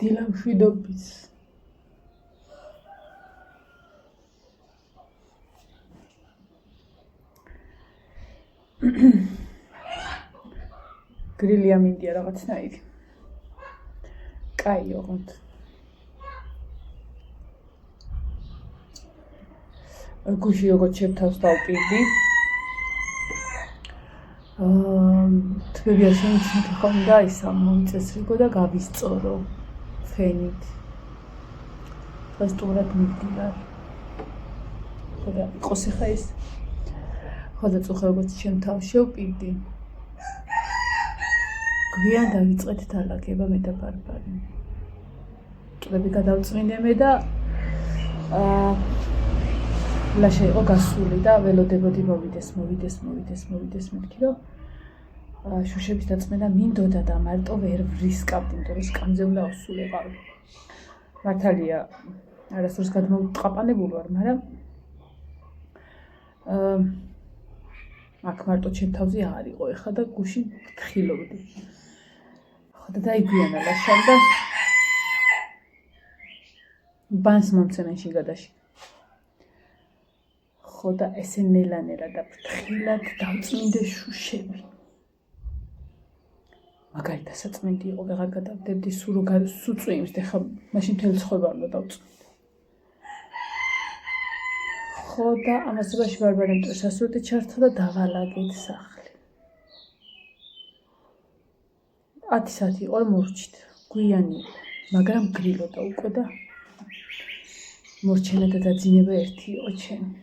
დილა მშვიდობის. გრილია მინდია რაღაცნაირი. კაი ოღონდ. გუში როგორც შევთავს დავპირდი. თბებია შემიძლია ხოლმე და ისა მომიწესრიგო და გავისწორო ფენით. ფასტურად მიგდივარ. ხოდა იყოს ხა ის. ხოდა წუხე როგორც შემთავს შევპირდი. გვიან დავიწყეთ დალაგება მე და ბარბარე. წლები გადავწმინდე მე და ლაშა იყო გასული და ველოდებოდი მოვიდეს მეთქი რომ შუშების დაწმენდა მინდოდა და მარტო ვერ ვრისკავდი, იმიტომ რომ სკამზე უნდა ავსულიყავ. მართალია არასდროს გადმოვყაპანებული ვარ, მაგრამ აქ მარტო ჩემ თავზე აღარ იყო ეხლა და გუში ვთხილობდი. ხოდა დაიგვიანა ლაშამ და ბანს მომცემენში გადაში. ხოდა ესე ნელა და ფრთხილად დავწმინდე შუშები. მაგარი დასაწმინდი იყო, ვეღარ გადავდებდი სულ როგორ სუწვიმს და ხა მაშინ მთელი ცხოვრება უნდა დავწმინდე. ხოდა ამასობაში ბარბარემ სასურთი ჩართო და დავალაგეთ სახლი. 10 საათი იყო მორჩით. გვიანი იყო, მაგრამ გრილოდა უკვე და მორჩენა და დაძინება ერთი იყო ჩემი.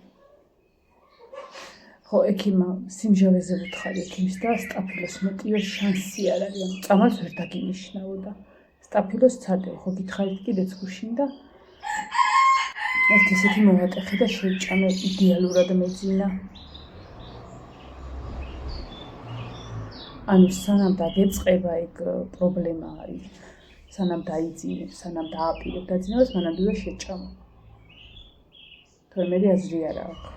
ხო, ექიმა სიმჟავეზე ვუთხარი ექიმს და სტაფილოს მეტიო შანსი არ არის. წამალს ვერ დაგინიშნაოდა. სტაფილოს ცადე, ხო გითხარით კიდეც გუშინ და ერთ ისეთი მოვატეხე და შევჭამე იდეალურად მეძინა. ანუ სანამ დაგეწყება ეგ პრობლემა არის. სანამ დაიძინებ, სანამ დააპირებ დაძინებას, მანამდე შეჭამო. თორმეტი აზრი არა აქვს.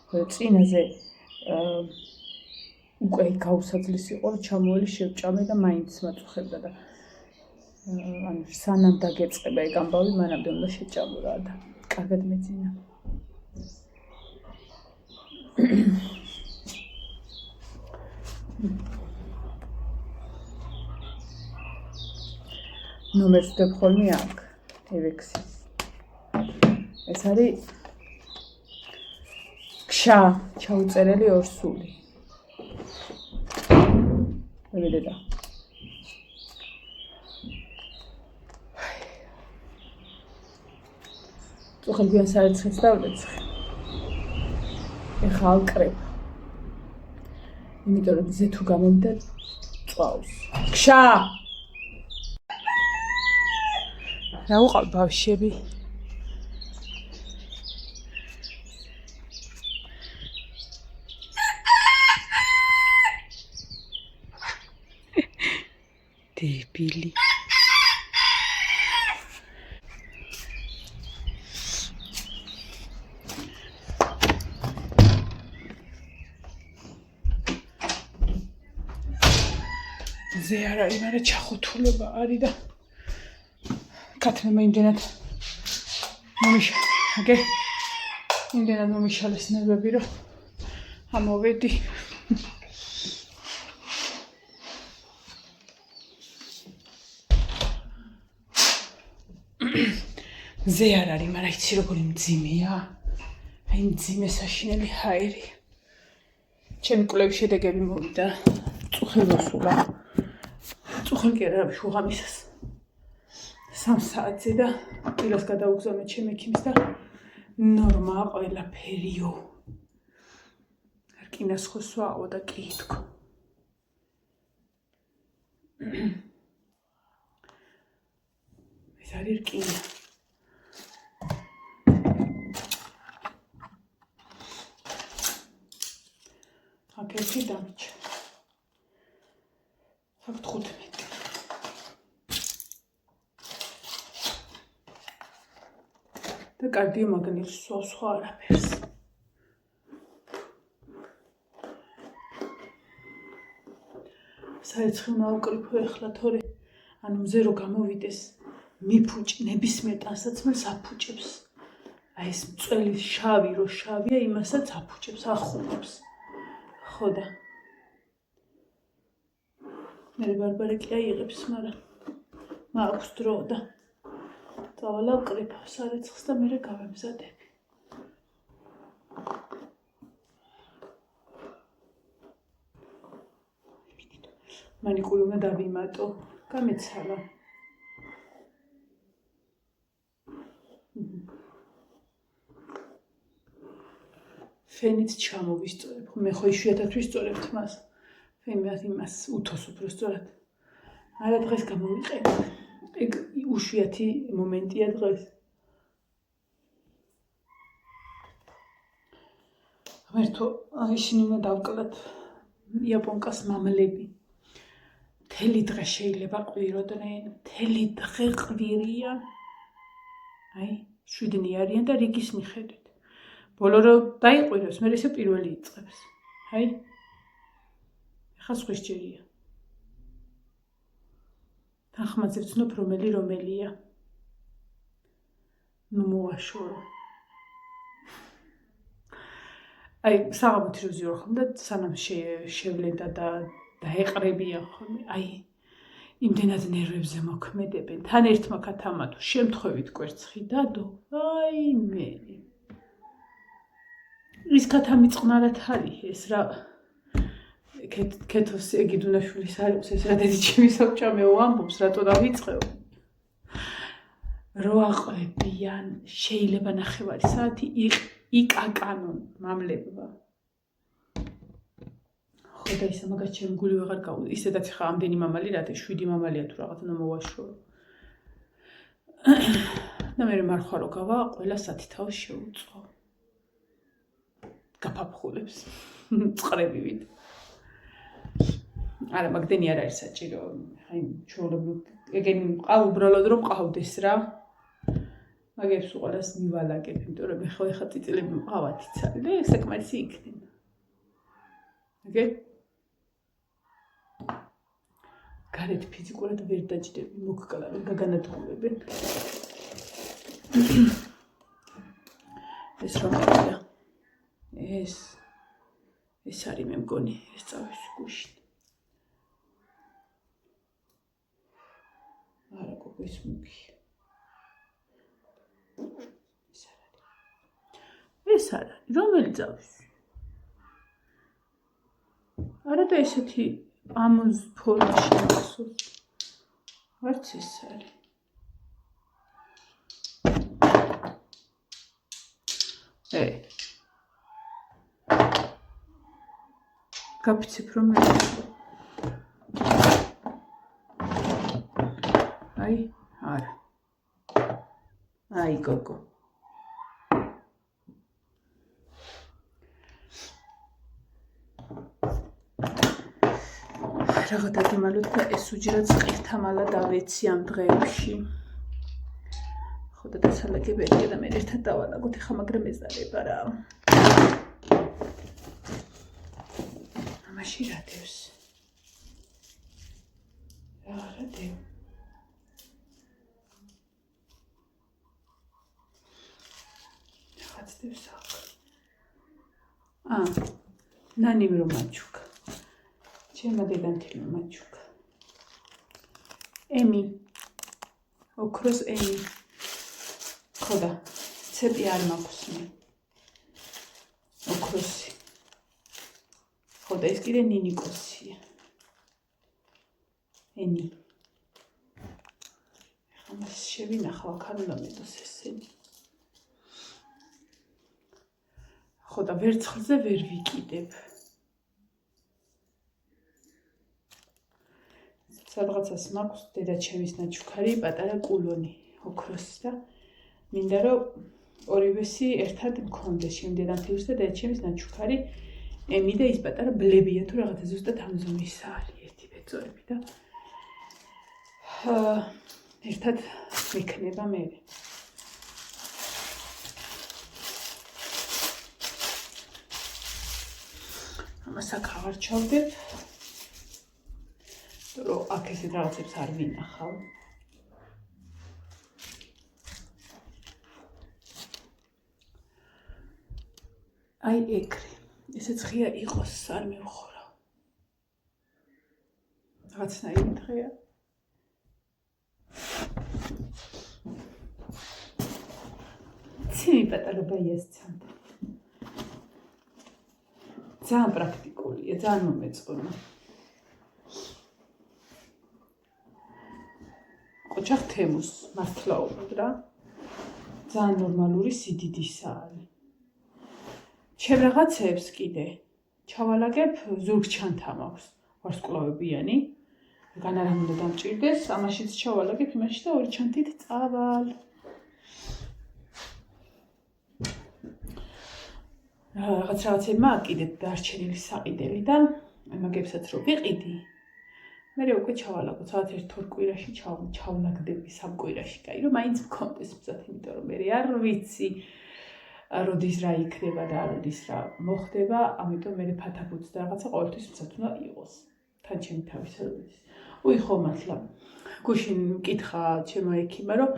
წინაზე უკვე გაუსაძლისი იყო რომ ჩამოელი შევჭამე და მაინც მაწუხებდა და ანუ სანამ დაგეწყება ეგ ამბავი მანამდე უნდა შეჭამო რა და კარგად მეძინა. ნომერს ვდებ ხოლმე აქ ევექსის. ეს არის ქშა ჩაუწერელი ორსული. მოვიდე. წუხელ გვიან სარეცხებს დავდეცხე. ეხა ალკრებ. იმიტომ რომ ზე თუ გამომდა წვავს. ქშა! რა უყავ ბავშვები? დებილი. ზე არ არის, მაგრამ ჩახუთულება არის და კათრინმა იმდენად მომიშალეს ნერვები, რომ ამოვედი. ზე არ არის, მაგრამ იცი როგორი მძიმეა. აი მძიმე საშინელი ჰაერი. ჩემი კვლევის შედეგები მოვიდა. წუხელ მოსულა. წუხელ კი არა, შუღამისას. 3 საათზე და დილას გადავუგზავნე ჩემ ექიმს და ნორმაა ყველაფერიო. რკინას ხოსვაო და კი თქო. ეს არის რკინა. აქ ერთი დამჭა. აქ 15. და კარდიომაგნიტს სხვა არაფერს. საერცხლო მოვკრიფო ეხლა თორე ანუ მზე რო გამოვიდეს მიფუჭ ნებისმიერ ტანსაცმელს აფუჭებს. აი ეს მწველი შავი რო შავია, იმასაც აფუჭებს, ახუნებს. ხო და მე ბარბარე კი აიღებს, მაგრამ მაქვს დრო და დავალავ ყრიფავს სარეცხს და მე გავემზადები. მანიკური უნდა დავიმატო, გამეცალა. ფენით ჩამოვისწორებ, მე ხო იშვიათად ვისწორებთ მას. ფენით იმას უთოს უფრო სწორად. არა დღეს გამოვიყენებ. ეგ უშვიათი მომენტია დღეს. ღმერთო, ისინი უნდა დავკლათ იაპონკას მამლები. მთელი დღე შეიძლება ყვიროდნენ, მთელი დღე ყვირია. აი, 7-ნი არიან და რიგის მიხედვით. ბოლო რო დაიყვიროს, მე ესე პირველი იწყებს. აი. ეხლა სხვისჯერია. თანხმაზე ვცნობ რომელია. ნუ მოვაშორო. აი, საღამოთი რო ზიარ ხომ და სანამ შევლენდა და დაეყრებიან ხოლმე. აი, იმდენად ნერვებზე მოქმედებენ. თან ერთმა ქათამა თუ შემთხვევით კვერცხი დადო, აი მე. ის ქათამი წყნარად არის ეს რა კეთოს ეგიდუნაშვილის არის ეს რა დედიჩემი საბჭამეო ამბობს რატო დავიწყეო. რო აყვებიან შეიძლება 9 საათი იკაკანონ მამლებმა. ხო და ისა მაგას ჩემი გული ვეღარ გაუ. ისედაც ხა ამდენი მამალი რათა 7 მამალია თუ რაღაც უნდა მოვაშორო. და მე მარხვა რო გავა ყველა სათითაოს შეუწყო. გაფაფხულებს. წყრებივით. არა, მაგდენი არ არის საჭირო. აი, ჩვეულებრივ ეგენი ყავ უბრალოდ რომ ყავდეს რა. მაგებს უყურეს მივალაგებ, იმიტომ რომ ეხლა წიწილები მყავად იცალი და საკმარისი იქნება. ოკეი? გარეთ ფიზიკურად ვერ დაჯდები, მოგკლავენ, გაგანადგურებენ. ეს რომელია? ეს არის მე მგონი, ეს წავის გუშინ. არა, გოგო ის მუქი. ეს არის. რომელი წავის? არა და ესეთი ამოზ ფორმაში ახსოვს. არც ეს არის. გაფიცებ რომ მე აი, არა. აი, გოგო. რაღა დაგიმალოთ და ეს უჯრად წყირთამალა დავეცი ამ დღეებში. ხო და დასალაგებელია და მე ერთად დავალაგოთ, ეხა მაგრამ ეზარება რა. ამაში რა დევს? რა დევ? რაღაც დევს აქ. ნანიმ რომ მაჩუკა. ჩემმა დედანთილმა მაჩუკა. ემი. ოქროს ემი. ხო და ცეპი არ მაქვს მე. ოქროსი. ხო და ეს კიდე ნინიკოსია. ენი. ეხლა მას შევინახავ, აქ არ უნდა მედოს ესენი. ხო და ვერცხლზე ვერ ვიკიდებ. სადღაცას მაქვს დედაჩემის ნაჩუქარი, პატარა კულონი, ოქროსი და მინდა რომ ორივესი ერთად მქონდეს შემდედანთილის და დედაჩემის ნაჩუქარი, ემი და ის პატარა ბლებია თუ რაღაცა ზუსტად ამ ზომისა არის ერთი ბეწოები და ერთად მექნება მე. ამას აქ ავარჩავდებ. რომ აქ ესეთ რაღაცებს არ ვინახავ. აი ეგრე. ესეც ღია იყოს, არ მივხორო. რაღაცნაირი დღეა. ცივი პატარობა იასცამდა. ძალიან პრაქტიკულია, ძალიან მომეწონა. ოჯახ თემუს მართლა უბრალოდ რა. ძალიან ნორმალური სიდიდისაა. ჩემ რაღაცებს კიდე ჩავალაგებ ზურგჩანთა მაქვს. ვარსკვლავებიანი. რადგან არ უნდა დამჭირდეს, ამაშიც ჩავალაგებ იმაში და ორი ჩანთით წავალ. რაღაცებმა კიდე დარჩენილი საყიდელი და მაგებსაც რო ვიყიდი, მე უკვე ჩავალაგო, სადაც ერთ-ორ კვირაში ჩავლაგდები სამ კვირაში, კაი, რომ მაინც მქონდეს მზად, იმიტომ რომ მე არ ვიცი როდის რა იქნება და როდის რა მოხდება, ამიტომ მე ფათაფუძს და რაღაცა ყოველთვის მზად უნდა იყოს. თან ჩემი თავის როდის. ხო მართლა. გუშინ მკითხა ჩემო ექიმა, რომ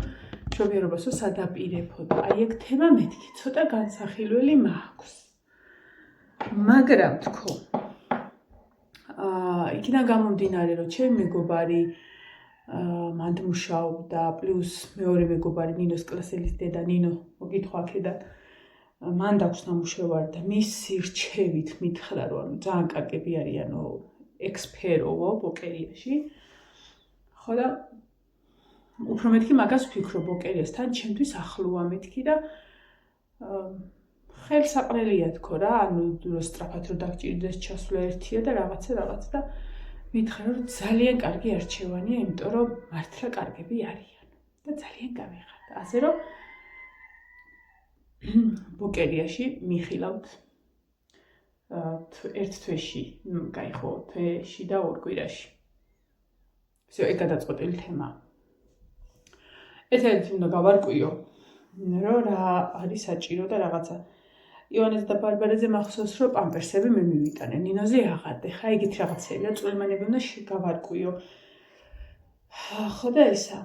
მშობიარობას სადაპირებო და აი ეგ თემა მეთქი, ცოტა განსახილველი მაქვს. მაგრამ თქო, იქიდან გამომდინარე, რომ ჩემი მეგობარი მანდ მუშაობდა, პლუს მეორე მეგობარი ნინოს კლასელის დედა, ნინო მოგითხვა აქედან, მან აქვს ნამუშევარი და მისი რჩევით მითხრა, რომ ძალიან კარგები არიანო ექსპეროვო ბოკერიაში. ხო და უფრო მეთქი მაგას ვფიქრო ბოკერიასთან, ჩემთვის ახლოა მეთქი და ხელსაყრელია თქო რა, ანუ სწრაფად რო დაგჭირდეს ჩასვლა ერთია და რაღაცა და მითხრა, რომ ძალიან კარგი არჩევანია, იმიტომ რომ მართლა კარგები არიან და ძალიან გამიხარდა. ასე რომ ბოკერიაში მიხილავთ ერთ თვეში, კაი ხო, თვეში და ორ კვირაში. всё, ეგ გადაწყვეტილი თემაა. ესეც უნდა გავარკვიო, რომ რა არის საჭირო და რაღაცა. ივანეს და ბარბარეზე მახსოვს, რომ პამპერსები მე მივიტანე, ნინოზე აღარდე, ხა ეგეთ რაღაცებია, წვრილმანები უნდა გავარკვიო. ხო და ისა.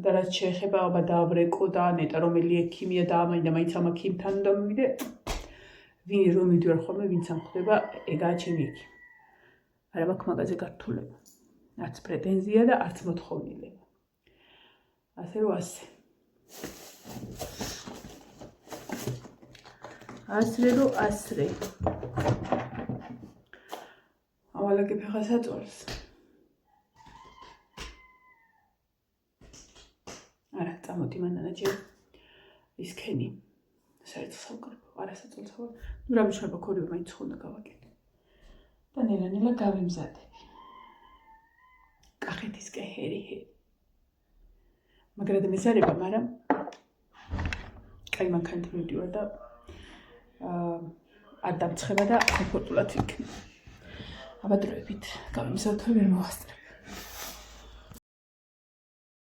და რაც შეეხება აბა დაავრეკო და ნეტა რომელი ექიმია დაამაინდა, მაინც ამ ექიმთან უნდა მივიდე. ვინ რომ მიდივარ ხოლმე, ვინც ამხდება, ეგაა ჩემი ექიმი. არა მაქვს მაგაზე გართულება. არც პრეტენზია და არც მოთხოვნილება. ასე რომ ასე. ასრე. ავალაგებ ახლა საწოლს. არა, წამოდი მანანა ჯერ ისქენი. საერთოდ საკრებო, არა საწოლს ხო? ნუ რა მიშობა ქორიო მაინც ხონდა გავაკეთე. და ნელა გავიმზადები. კახეთის კეჰერი. მაგრამ მეზარება, მაგრამ კაი მანქანით მივდივარ და არ დამცხება და კომფორტულად ვიქნებ. აბა დროებით გავიმზადო, ვერ მოვასწრებ.